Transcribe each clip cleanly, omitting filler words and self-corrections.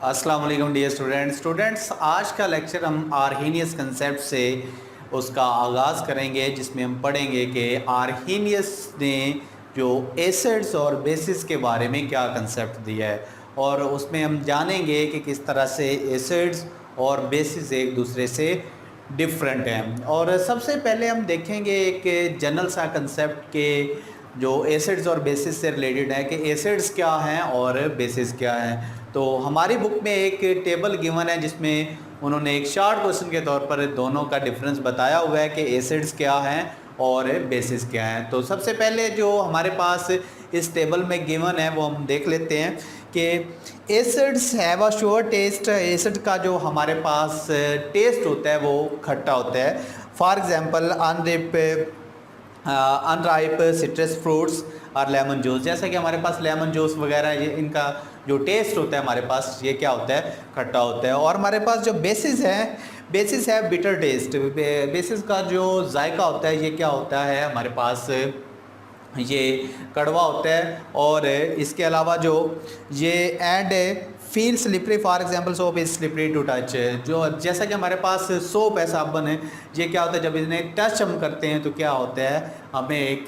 अस्सलाम वालेकुम dear students, आज का लेक्चर हम आर्हीनियस कंसेप्ट से उसका आगाज़ करेंगे, जिसमें हम पढ़ेंगे कि आर्हीनियस ने जो एसिड्स और बेसिस के बारे में क्या कंसेप्ट दिया है, और उसमें हम जानेंगे कि किस तरह से एसिड्स और बेसिस एक दूसरे से डिफरेंट हैं। और सबसे पहले हम देखेंगे एक जनरल सा कंसेप्ट के जो एसिड्स और बेसिस से रिलेटेड है कि एसिड्स क्या हैं और बेसिस क्या हैं। तो हमारी बुक में एक टेबल गिवन है जिसमें उन्होंने एक शॉर्ट क्वेश्चन के तौर पर दोनों का डिफरेंस बताया हुआ है कि एसिड्स क्या हैं और बेसिस क्या हैं। तो सबसे पहले जो हमारे पास इस टेबल में गिवन है वो हम देख लेते हैं कि acids have a sour taste. Acid का जो हमारे पास टेस्ट होता है वो खट्टा होता है। For example unripe citrus fruits और लेमन जूस, जैसा कि हमारे पास लेमन जूस वगैरह ये इनका जो टेस्ट होता है हमारे पास ये क्या होता है, खट्टा होता है। और हमारे पास जो बेसिस है बिटर टेस्ट। बेसिस का जो जायका होता है ये क्या होता है, हमारे पास ये कड़वा होता है। और इसके अलावा जो ये and feel slippery, for example soap is slippery to touch. जो जैसा कि हमारे पास सोप है, साबुन है, ये क्या होता है जब इन्हें टच हम करते हैं तो क्या होता है, हमें एक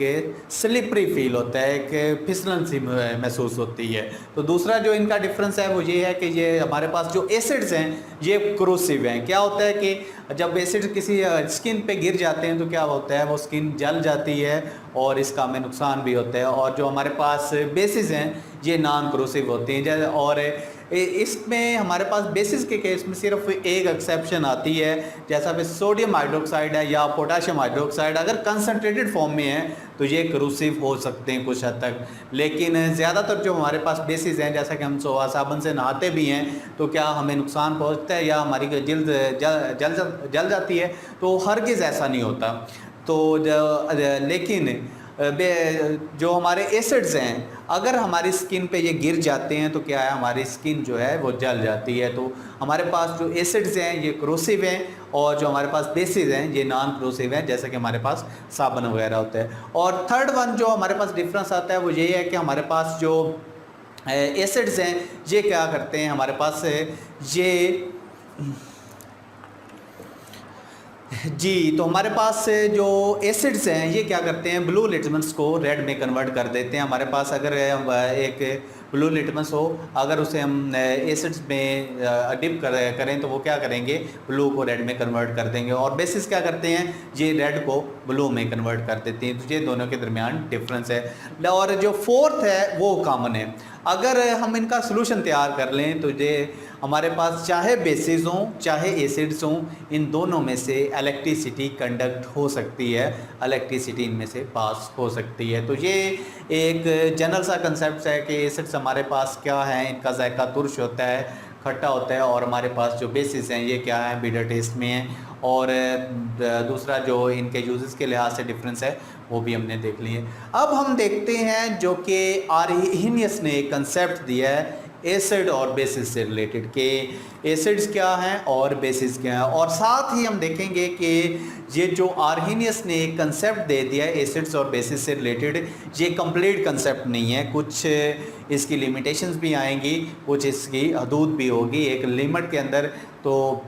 स्लिपरी फील होता है, एक फिसलन सी महसूस होती है। तो दूसरा जो इनका डिफरेंस है वो ये है कि ये हमारे पास जो एसिड्स हैं ये क्रोसिव हैं। क्या होता है कि जब एसिड किसी स्किन पे गिर जाते हैं तो क्या होता है, वो स्किन जल जाती है और इसका हमें नुकसान भी होता है। और जो हमारे पास बेसिस हैं ये नॉन क्रोसिव होती हैं। और इसमें हमारे पास बेसिस के केस में सिर्फ एक एक्सेप्शन आती है, जैसा कि सोडियम हाइड्रोक्साइड है या पोटाशियम हाइड्रोक्साइड, अगर कंसनट्रेटेड फॉर्म में है तो ये क्रूसिव हो सकते हैं कुछ हद तक। लेकिन ज़्यादातर जो हमारे पास बेसिस हैं, जैसा कि हम सोआ साबुन से नहाते भी हैं तो क्या हमें नुकसान पहुंचता है या हमारी जल्द जल जाती है, तो हरगिज़ ऐसा नहीं होता। तो लेकिन जो हमारे एसिड्स हैं अगर हमारी स्किन पे ये गिर जाते हैं तो क्या है, हमारी स्किन जो है वो जल जाती है। तो हमारे पास जो एसिड्स हैं ये क्रोसिव हैं और जो हमारे पास बेसिस हैं ये नॉन क्रोसिव हैं, जैसे कि हमारे पास साबुन वगैरह होता है। और थर्ड वन जो हमारे पास डिफरेंस आता है वो ये है कि हमारे पास जो एसिड्स हैं ये क्या करते हैं, हमारे पास ये तो हमारे पास जो एसिड्स हैं ये क्या करते हैं, ब्लू लिटमस को रेड में कन्वर्ट कर देते हैं। हमारे पास अगर एक ब्लू लिटमस हो, अगर उसे हम एसिड्स में डिप करें तो वो क्या करेंगे, ब्लू को रेड में कन्वर्ट कर देंगे। और बेसिस क्या करते हैं, ये रेड को ब्लू में कन्वर्ट कर देते हैं। तो ये दोनों के दरमियान डिफरेंस है। और जो फोर्थ है वो कॉमन है। अगर हम इनका सोल्यूशन तैयार कर लें तो ये हमारे पास चाहे बेसिस हों चाहे एसिड्स हों, इन दोनों में से इलेक्ट्रिसिटी कंडक्ट हो सकती है, इलेक्ट्रिसिटी इनमें से पास हो सकती है। तो ये एक जनरल सा कंसेप्ट है कि एसिड्स हमारे पास क्या है, इनका जायका तुर्श होता है, खट्टा होता है। और हमारे पास जो बेसिस हैं ये क्या है, बिटर टेस्ट में है। और दूसरा जो इनके यूजेस के लिहाज से डिफरेंस है वो भी हमने देख लिए। अब हम देखते हैं जो कि आर्हीनियस ने एक कंसेप्ट दिया है एसिड और बेसिस से रिलेटेड, के एसिड्स क्या हैं और बेसिस क्या हैं। और साथ ही हम देखेंगे कि ये जो आर्हीनियस ने एक कंसेप्ट दे दिया है एसिड्स और बेसिस से रिलेटेड, ये कंप्लीट कंसेप्ट नहीं है, कुछ इसकी लिमिटेशंस भी आएंगी, कुछ इसकी हदूद भी होगी एक लिमिट के अंदर। तो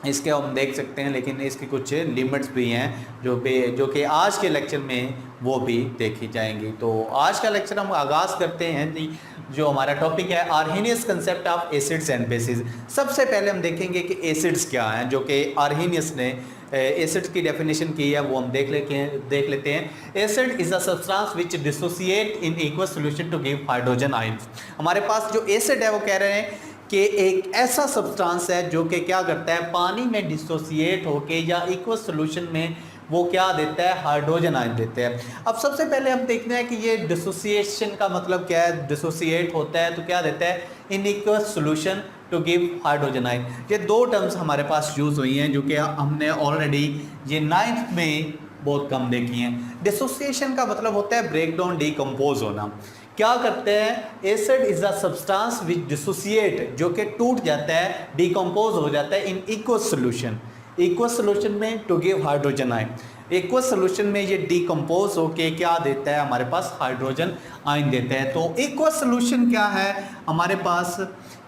इसके हम देख सकते हैं, लेकिन इसकी कुछ लिमिट्स भी हैं जो कि आज के लेक्चर में वो भी देखी जाएंगी। तो आज का लेक्चर हम आगाज़ करते हैं। जो हमारा टॉपिक है Arrhenius concept of acids and bases. सबसे पहले हम देखेंगे कि एसिड्स क्या हैं, जो कि आर्हीनियस ने एसिड्स की डेफिनेशन की है वो हम देख लेते हैं। Acid is a substance which dissociate in aqueous solution to give hydrogen ions. हमारे पास जो एसिड है वो कह रहे हैं कि एक ऐसा सब्सटेंस है जो कि क्या करता है, पानी में डिसोसिएट होके या इक्वस सॉल्यूशन में वो क्या देता है, हाइड्रोजन आयन देते हैं। अब सबसे पहले हम देखते हैं कि ये डिसोसिएशन का मतलब क्या है। डिसोसिएट होता है तो क्या देता है, in aqueous solution to give hydrogen ion. ये दो टर्म्स हमारे पास यूज़ हुई हैं जो कि हमने ऑलरेडी ये 9th में बहुत कम देखी हैं। डिसोसिएशन का मतलब होता है ब्रेक डाउन, डिकम्पोज होना। क्या करते हैं, acid is a substance which dissociate, जो कि टूट जाता है, डिकम्पोज हो जाता है in aqueous solution, aqueous solution में to give hydrogen ion. Aqueous solution में ये डिकम्पोज होके क्या देता है, हमारे पास हाइड्रोजन आयन देता है। तो इक्वस सॉल्यूशन क्या है, हमारे पास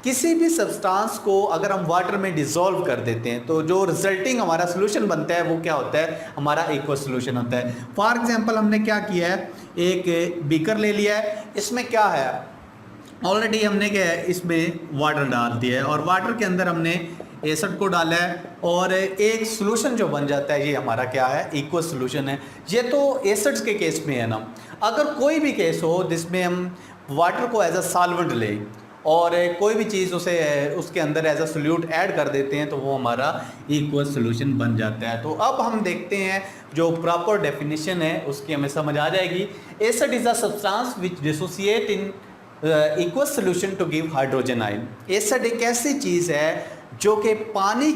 किसी भी सब्सटेंस को अगर हम वाटर में डिसॉल्व कर देते हैं तो जो रिजल्टिंग हमारा सोल्यूशन बनता है वो क्या होता है, हमारा एक्वस सोल्यूशन होता है। फॉर एग्जांपल हमने क्या किया है, एक बीकर ले लिया है, इसमें क्या है, ऑलरेडी हमने क्या है इसमें वाटर डाल दिया है और वाटर के अंदर हमने एसिड को डाला है और एक सोल्यूशन जो बन जाता है ये हमारा क्या है, एक्वस सोल्यूशन है। ये तो एसिड्स के केस में है ना। अगर कोई भी केस हो जिसमें हम वाटर को एज अ सॉल्वेंट लें और कोई भी चीज़ उसे उसके अंदर एज अ सोल्यूट ऐड कर देते हैं तो वो हमारा एक्वस सोल्यूशन बन जाता है। तो अब हम देखते हैं जो प्रॉपर डेफिनेशन है उसकी हमें समझ आ जाएगी। Acid is a substance which dissociate in aqueous solution to give hydrogen ion. Acid एक ऐसी चीज़ है जो कि पानी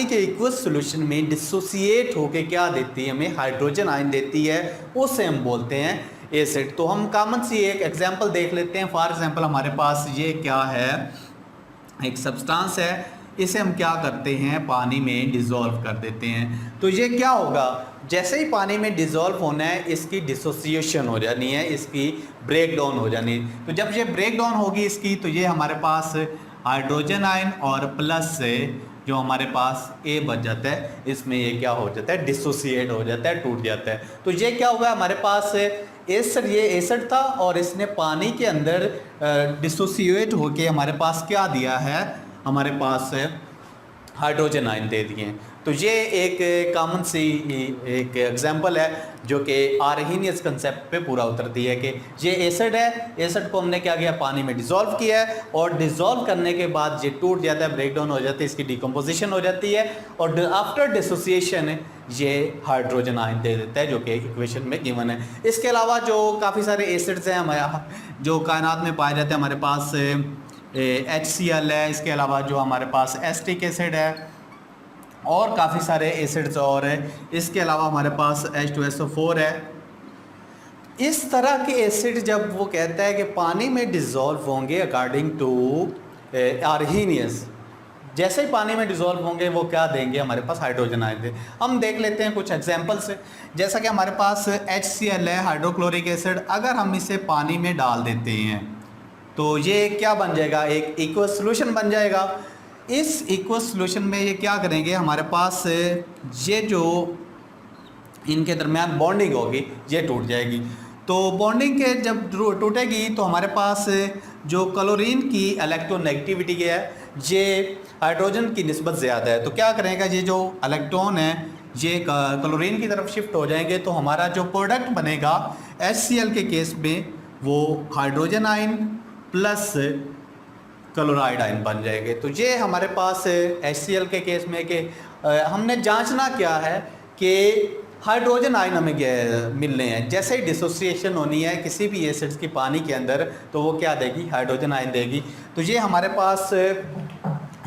के एक्वस सोल्यूशन में डिसोसिएट होके क्या देती है, हमें हाइड्रोजन आयन देती है, उसे हम बोलते हैं एसिड। तो हम कॉमन सी एक एग्जांपल देख लेते हैं। फॉर एग्जांपल हमारे पास ये क्या है, एक सब्सटेंस है, इसे हम क्या करते हैं, पानी में डिसॉल्व कर देते हैं। तो ये क्या होगा, जैसे ही पानी में डिसॉल्व होना है इसकी डिसोसिएशन हो जानी है, इसकी ब्रेक डाउन हो जानी है। तो जब ये ब्रेक डाउन होगी इसकी तो ये हमारे पास हाइड्रोजन आयन और प्लस से जो हमारे पास ए बच जाता है, इसमें ये क्या हो जाता है, डिसोसिएट हो जाता है, टूट जाता है। तो ये क्या हुआ, हमारे पास एसिड, ये एसिड था और इसने पानी के अंदर डिसोसिएट होके हमारे पास क्या दिया है, हमारे पास हाइड्रोजन आयन दे दिए। तो ये एक कॉमन सी एक एग्जांपल है जो कि आर्हीनियस कंसेप्ट पे पूरा उतरती है कि ये एसिड है, एसिड को हमने क्या किया, पानी में डिसॉल्व किया है और डिसॉल्व करने के बाद ये टूट जाता है, ब्रेक डाउन हो जाती है, इसकी डिकम्पोजिशन हो जाती है और आफ्टर डिसोसिएशन ये हाइड्रोजन आयन दे देता है जो कि इक्वेशन में गिवन है। इसके अलावा जो काफ़ी सारे एसिड्स हैं हमारे जो कायनात में पाए जाते हैं, हमारे पास HCl है, इसके अलावा जो हमारे पास एसिटिक एसिड है और काफ़ी सारे एसिड्स और है, इसके अलावा हमारे पास H2SO4 है। इस तरह के एसिड जब वो कहता है कि पानी में डिसॉल्व होंगे अकॉर्डिंग टू आर्हीनियस, जैसे ही पानी में डिसॉल्व होंगे वो क्या देंगे, हमारे पास हाइड्रोजन आयन देंगे। हम देख लेते हैं कुछ एग्जांपल्स। जैसा कि हमारे पास HCl है, हाइड्रोक्लोरिक एसिड, अगर हम इसे पानी में डाल देते हैं तो ये क्या बन जाएगा, एक एक्वस सोल्यूशन बन जाएगा। इस एक्वस सोल्यूशन में ये क्या करेंगे, हमारे पास ये जो इनके दरमियान बॉन्डिंग होगी ये टूट जाएगी। तो बॉन्डिंग के जब टूटेगी तो हमारे पास जो क्लोरीन की इलेक्ट्रोनेगेटिविटी है ये हाइड्रोजन की निस्बत ज़्यादा है। तो क्या करेगा, ये जो इलेक्ट्रॉन है ये क्लोरीन की तरफ शिफ्ट हो जाएंगे तो हमारा जो प्रोडक्ट बनेगा HCl के केस में वो hydrogen ion plus chloride ion बन जाएंगे। तो ये हमारे पास HCl के केस में कि हमने जांचना क्या है कि हाइड्रोजन आयन हमें मिलने हैं। जैसे ही डिसोसिएशन होनी है किसी भी एसिड्स की पानी के अंदर तो वो क्या देगी, हाइड्रोजन आयन देगी। तो ये हमारे पास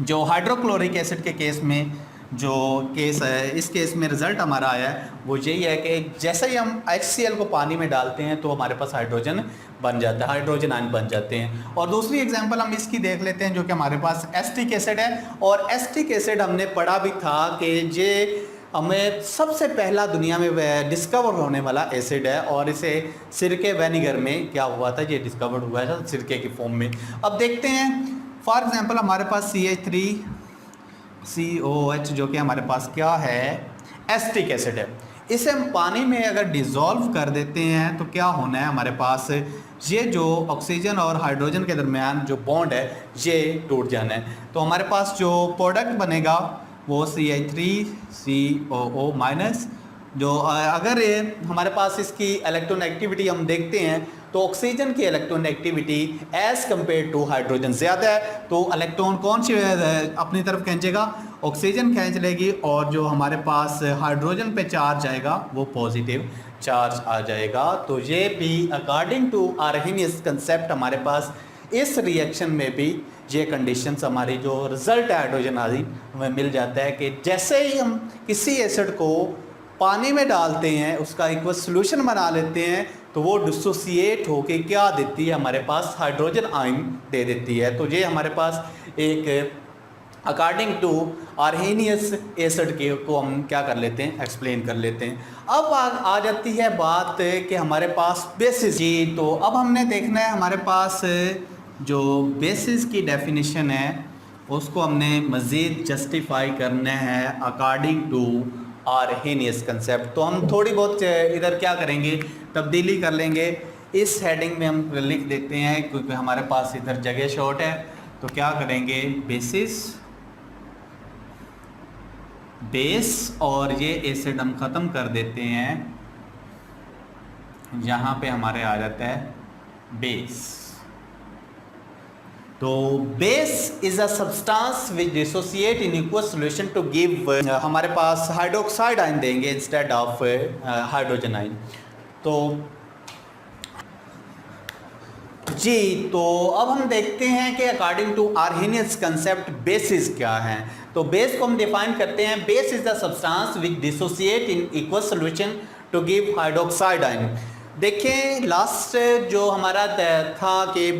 जो हाइड्रोक्लोरिक एसिड के केस में जो केस है, इस केस में रिज़ल्ट हमारा आया है वो यही है कि जैसे ही हम HCl को पानी में डालते हैं तो हमारे पास हाइड्रोजन बन जाता है, हाइड्रोजन आयन बन जाते हैं। और दूसरी एग्जांपल हम इसकी देख लेते हैं जो कि हमारे पास एसिटिक एसिड है। और एसिटिक एसिड हमने पढ़ा भी था कि ये हमें सबसे पहला दुनिया में डिस्कवर होने वाला एसिड है और इसे सिरके वेनिगर में क्या हुआ था, ये डिस्कवर हुआ था सिरके की फॉर्म में। अब देखते हैं, फॉर एग्जांपल हमारे पास CH3COH जो कि हमारे पास क्या है, एसिटिक एसिड है। इसे हम पानी में अगर डिसॉल्व कर देते हैं तो क्या होना है, हमारे पास ये जो ऑक्सीजन और हाइड्रोजन के दरमियान जो बॉन्ड है ये टूट जाना है। तो हमारे पास जो प्रोडक्ट बनेगा वो CH3COO माइनस। जो अगर हमारे पास इसकी इलेक्ट्रोनेगेटिविटी हम देखते हैं तो ऑक्सीजन की electronegativity as compare to hydrogen ज़्यादा है, तो इलेक्ट्रॉन कौन सी अपनी तरफ खींचेगा, ऑक्सीजन खींच लेगी और जो हमारे पास हाइड्रोजन पे चार्ज आएगा वो पॉजिटिव चार्ज आ जाएगा। तो ये भी अकॉर्डिंग टू आर्हीनियस कंसेप्ट हमारे पास इस रिएक्शन में भी ये कंडीशंस हमारी जो रिज़ल्ट है हाइड्रोजन आदि हमें मिल जाता है कि जैसे ही हम किसी एसिड को पानी में डालते हैं उसका एक्वस सोल्यूशन बना लेते हैं तो वो डिसोसिएट होके क्या देती है, हमारे पास हाइड्रोजन आयन दे देती है। तो ये हमारे पास एक अकॉर्डिंग टू आर्हीनियस एसिड के को हम क्या कर लेते हैं, एक्सप्लेन कर लेते हैं। अब आ जाती है बात कि हमारे पास बेसिस जी। तो अब हमने देखना है हमारे पास जो बेसिस की डेफिनेशन है उसको हमने मज़ीद जस्टिफाई करना है अकॉर्डिंग टू आर्हेनियस कंसेप्ट। तो हम थोड़ी बहुत इधर क्या करेंगे, तब्दीली कर लेंगे। इस हेडिंग में हम लिख देते हैं क्योंकि हमारे पास इधर जगह शॉर्ट है, तो क्या करेंगे बेसिस, बेस और ये एसिड हम ख़त्म कर देते हैं, यहाँ पे हमारे आ जाता है बेस। तो base is a substance which dissociate in aqueous solution to give, हमारे पास हाइड्रोक्साइड आयन देंगे इंस्टेड ऑफ हाइड्रोजन आयन। तो जी, तो अब हम देखते हैं कि according to Arrhenius concept basis क्या है। तो बेस को हम डिफाइन करते हैं, base is the substance which dissociate in aqueous solution to give hydroxide ion. देखें लास्ट जो हमारा था कि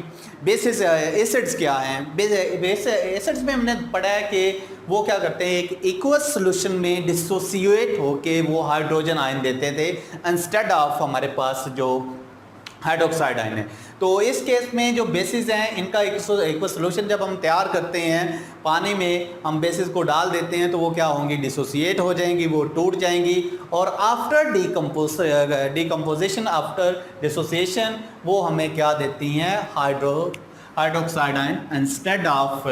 बेसिस एसिड्स क्या हैं। बेस एसिड्स में हमने पढ़ा है कि वो क्या करते हैं, एक इक्वस सॉल्यूशन में डिसोसिएट होके वो हाइड्रोजन आयन देते थे इंस्टेड ऑफ हमारे पास जो हाइड्रोक्साइड आयन है। तो इस केस में जो बेसिस हैं इनका एक सोल्यूशन जब हम तैयार करते हैं पानी में, हम बेसिस को डाल देते हैं तो वो क्या होंगी, डिसोसिएट हो जाएंगी, वो टूट जाएंगी और आफ्टर डिकम्पोजिशन आफ्टर डिसोसिएशन वो हमें क्या देती हैं, hydroxide ion instead of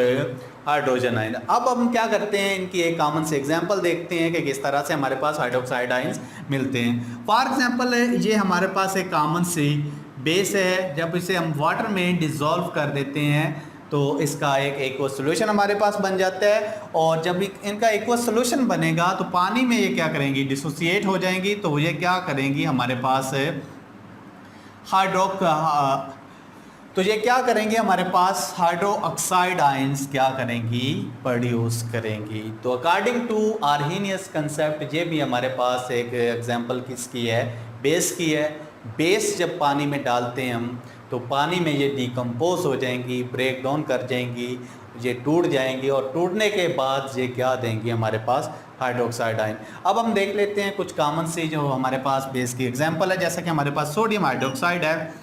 hydrogen ion. अब हम क्या करते हैं, इनकी एक कॉमन से एग्जांपल देखते हैं कि किस तरह से हमारे पास हाइड्रोक्साइड आयंस मिलते हैं। फॉर एग्जांपल ये हमारे पास एक कॉमन सी बेस है, जब इसे हम वाटर में डिज़ोल्व कर देते हैं तो इसका एक एक्वस सॉल्यूशन हमारे पास बन जाता है। और जब इनका एक्वस सॉल्यूशन बनेगा तो पानी में ये क्या करेंगी, डिसोसिएट हो जाएंगी। तो ये क्या करेंगी, हमारे पास तो ये क्या करेंगे, हमारे पास हाइड्रोक्साइड आयंस क्या करेंगी, प्रोड्यूस करेंगी। तो अकॉर्डिंग टू आर्हेनियस कंसेप्ट ये भी हमारे पास एक एग्जांपल किसकी है, बेस की है। बेस जब पानी में डालते हैं हम तो पानी में ये डिकम्पोज हो जाएंगी, ब्रेक डाउन कर जाएंगी, ये टूट जाएंगी और टूटने के बाद ये क्या देंगी, हमारे पास हाइड्रोक्साइड आयन। अब हम देख लेते हैं कुछ कॉमन सी जो हमारे पास बेस की एग्जांपल है। जैसा कि हमारे पास सोडियम हाइड्रोक्साइड है,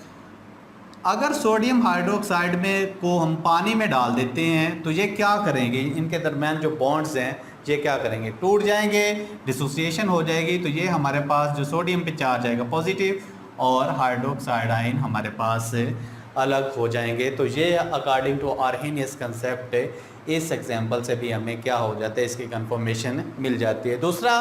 अगर सोडियम हाइड्रोक्साइड में को हम पानी में डाल देते हैं तो ये क्या करेंगे, इनके दरमियान जो बॉन्ड्स हैं ये क्या करेंगे, टूट जाएंगे, डिसोसिएशन हो जाएगी। तो ये हमारे पास जो सोडियम पे चार्ज आएगा पॉजिटिव और हाइड्रोक्साइड आयन हमारे पास अलग हो जाएंगे। तो ये अकॉर्डिंग टू आर्हेनियस कंसेप्ट इस एग्जांपल से भी हमें क्या हो जाता है, इसकी कंफर्मेशन मिल जाती है। दूसरा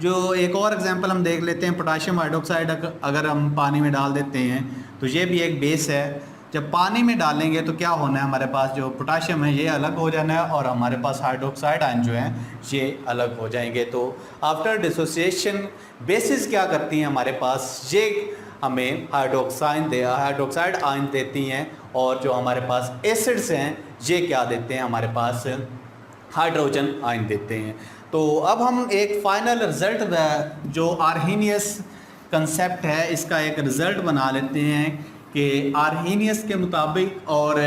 जो एक और एग्जांपल हम देख लेते हैं, पोटाशियम हाइड्रोक्साइड अगर हम पानी में डाल देते हैं तो ये भी एक बेस है। जब पानी में डालेंगे तो क्या होना है, हमारे पास जो पोटाशियम है ये अलग हो जाना है और हमारे पास हाइड्रोक्साइड आयन जो हैं ये अलग हो जाएंगे। तो आफ्टर डिसोसिएशन बेसिस क्या करती हैं, हमारे पास ये हमें हाइड्रोक्साइड आयन देती हैं और जो हमारे पास एसिड्स हैं ये क्या देते हैं, हमारे पास हाइड्रोजन आयन देते हैं। तो अब हम एक फाइनल रिज़ल्ट जो आर्हेनियस कंसेप्ट है इसका एक रिज़ल्ट बना लेते हैं कि आर्हेनियस के मुताबिक और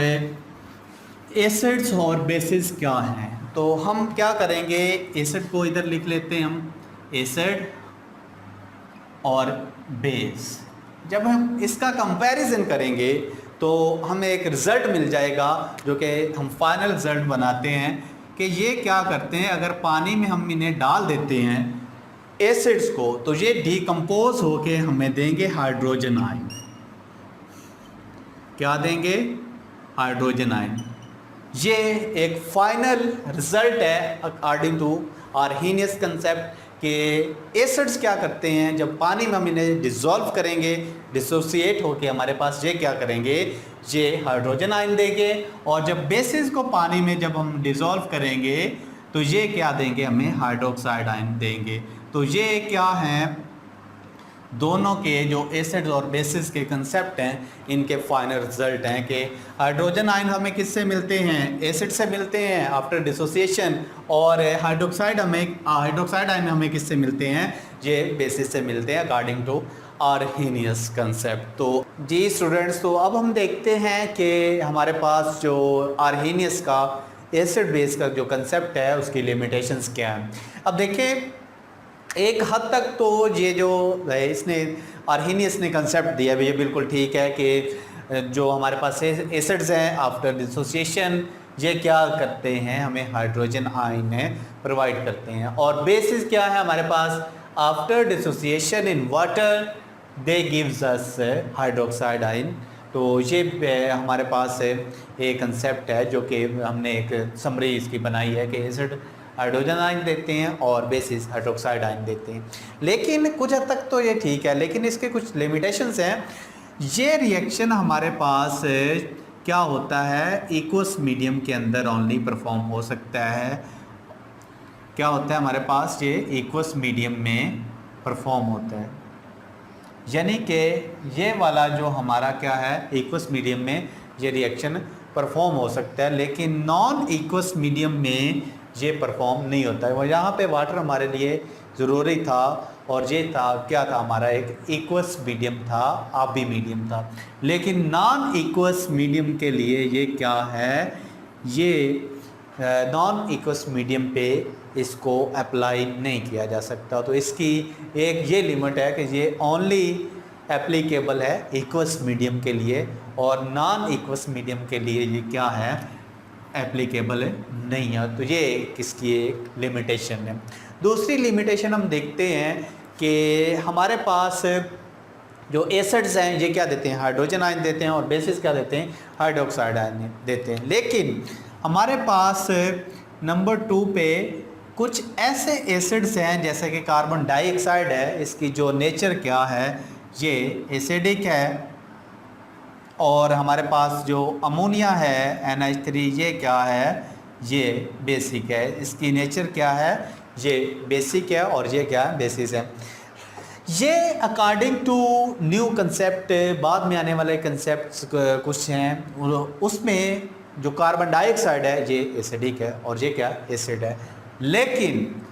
एसिड्स और बेसिस क्या हैं। तो हम क्या करेंगे, एसिड को इधर लिख लेते हैं हम, एसिड और बेस। जब हम इसका कंपैरिजन करेंगे तो हमें एक रिज़ल्ट मिल जाएगा जो कि हम फाइनल रिज़ल्ट बनाते हैं कि ये क्या करते हैं, अगर पानी में हम इन्हें डाल देते हैं एसिड्स को तो ये डिकम्पोज होके हमें देंगे हाइड्रोजन आयन। क्या देंगे, हाइड्रोजन आयन। ये एक फाइनल रिज़ल्ट है अकॉर्डिंग टू आर्हेनियस कंसेप्ट कि एसिड्स क्या करते हैं, जब पानी में हम इन्हें डिज़ोल्व करेंगे, डिसोसिएट होके हमारे पास ये क्या करेंगे, ये हाइड्रोजन आयन देंगे। और जब बेसिस को पानी में जब हम डिज़ोल्व करेंगे तो ये क्या देंगे, हमें हाइड्रोक्साइड आयन देंगे। तो ये क्या हैं, दोनों के जो एसिड और बेसिस के कंसेप्ट हैं इनके फाइनल रिजल्ट हैं कि हाइड्रोजन आयन हमें किससे मिलते हैं, एसिड से मिलते हैं आफ्टर डिसोसिएशन, और हाइड्रोक्साइड आयन हमें किससे मिलते हैं, ये बेसिस से मिलते हैं अकॉर्डिंग टू आर्हेनियस कंसेप्ट। तो जी स्टूडेंट्स, तो अब हम देखते हैं कि हमारे पास जो आर्हेनियस का एसिड बेस का जो कंसेप्ट है उसकी लिमिटेशंस क्या हैं। अब देखिए एक हद तक तो ये जो इसने आर्हेनियस ने कंसेप्ट दिया है ये बिल्कुल ठीक है कि जो हमारे पास एसिड्स हैं आफ्टर डिसोसिएशन ये क्या करते हैं, हमें हाइड्रोजन आयन प्रोवाइड करते हैं। और बेसिस क्या है हमारे पास, after dissociation in water they gives us hydroxide ion. तो ये हमारे पास एक कंसेप्ट है जो कि हमने एक समरी इसकी बनाई है कि एसिड हाइड्रोजन आयन देते हैं और बेसिस हाइड्रोक्साइड आयन देते हैं। लेकिन कुछ हद तक तो ये ठीक है, लेकिन इसके कुछ लिमिटेशंस हैं। ये रिएक्शन हमारे पास क्या होता है, इक्वस मीडियम के अंदर ओनली परफॉर्म हो सकता है। क्या होता है हमारे पास, ये इक्वस मीडियम में परफॉर्म होता है, यानी कि ये वाला जो हमारा क्या है इक्वस मीडियम में ये रिएक्शन परफॉर्म हो सकता है, लेकिन नॉन इक्वस मीडियम में ये परफॉर्म नहीं होता है। वो यहाँ पे वाटर हमारे लिए ज़रूरी था और ये था क्या था, हमारा एक इक्वस मीडियम था, आबी मीडियम था। लेकिन नॉन इक्वस मीडियम के लिए ये क्या है, ये नॉन इक्वस मीडियम पे इसको अप्लाई नहीं किया जा सकता। तो इसकी एक ये लिमिट है कि ये ओनली एप्लीकेबल है इक्वस मीडियम के लिए और नॉन इक्वस मीडियम के लिए ये क्या है, एप्लीकेबल नहीं है। तो ये किसकी एक लिमिटेशन है। दूसरी लिमिटेशन हम देखते हैं कि हमारे पास जो एसिड्स हैं ये क्या देते हैं, हाइड्रोजन आयन देते हैं और बेसिस क्या देते हैं, हाइड्रोक्साइड आयन देते हैं। लेकिन हमारे पास नंबर 2 पे कुछ ऐसे एसिड्स हैं जैसे कि कार्बन डाइऑक्साइड है, इसकी जो नेचर क्या है ये एसिडिक है। और हमारे पास जो अमोनिया है NH3 ये क्या है, ये बेसिक है। इसकी नेचर क्या है, ये बेसिक है और ये क्या है, बेसिस है। ये अकॉर्डिंग टू न्यू कंसेप्ट, बाद में आने वाले कंसेप्ट कुछ हैं, उसमें जो कार्बन डाइऑक्साइड है ये एसिडिक है और ये क्या एसिड है। लेकिन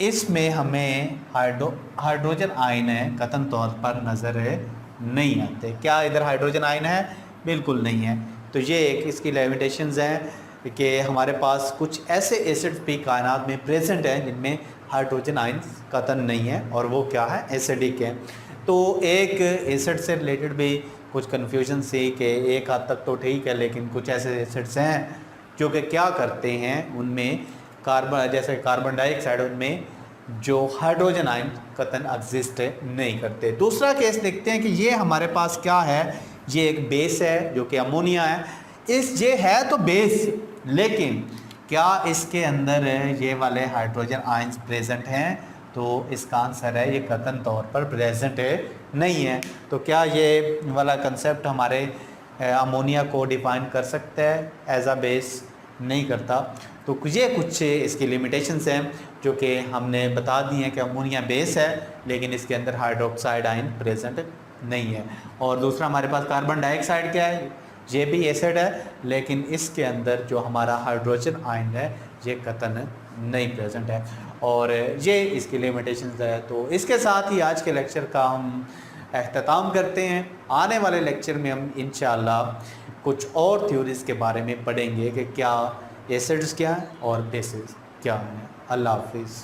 इसमें हमें हाइड्रोजन आयन है कतन तौर पर नज़र नहीं आते। क्या इधर हाइड्रोजन आयन है, बिल्कुल नहीं है। तो ये एक इसकी लिमिटेशंस हैं कि हमारे पास कुछ ऐसे एसिड्स भी कायनात में प्रेजेंट हैं जिनमें हाइड्रोजन आयन कतन नहीं है और वो क्या है, एसिडिक है। तो एक एसिड से रिलेटेड भी कुछ कन्फ्यूजन सी कि एक हद तक तो ठीक है, लेकिन कुछ ऐसे एसिड्स हैं जो कि क्या करते हैं, उनमें कार्बन जैसे कार्बन डाइऑक्साइड उनमें जो हाइड्रोजन आयन कतन एग्जिस्ट नहीं करते। दूसरा केस देखते हैं कि ये हमारे पास क्या है, ये एक बेस है जो कि अमोनिया है। ये है तो बेस, लेकिन क्या इसके अंदर ये वाले हाइड्रोजन आयंस प्रेजेंट हैं, तो इसका आंसर है ये कतन तौर पर प्रेजेंट नहीं है। तो क्या ये वाला कंसेप्ट हमारे अमोनिया को डिफाइन कर सकता है एज अ बेस, नहीं करता। तो ये कुछ इसकी लिमिटेशंस हैं जो कि हमने बता दी हैं कि अमोनिया बेस है लेकिन इसके अंदर हाइड्रोक्साइड आयन प्रेजेंट नहीं है। और दूसरा हमारे पास कार्बन डाइऑक्साइड क्या है, ये भी एसिड है लेकिन इसके अंदर जो हमारा हाइड्रोजन आयन है ये कतन नहीं प्रेजेंट है और ये इसकी लिमिटेशंस है। तो इसके साथ ही आज के लेक्चर का हम अख्ताम करते हैं। आने वाले लेक्चर में हम इंशाअल्लाह कुछ और थ्योरीज़ के बारे में पढ़ेंगे कि क्या एसिड्स क्या हैं और बेसिस क्या हैं। अल्लाह हाफिज़।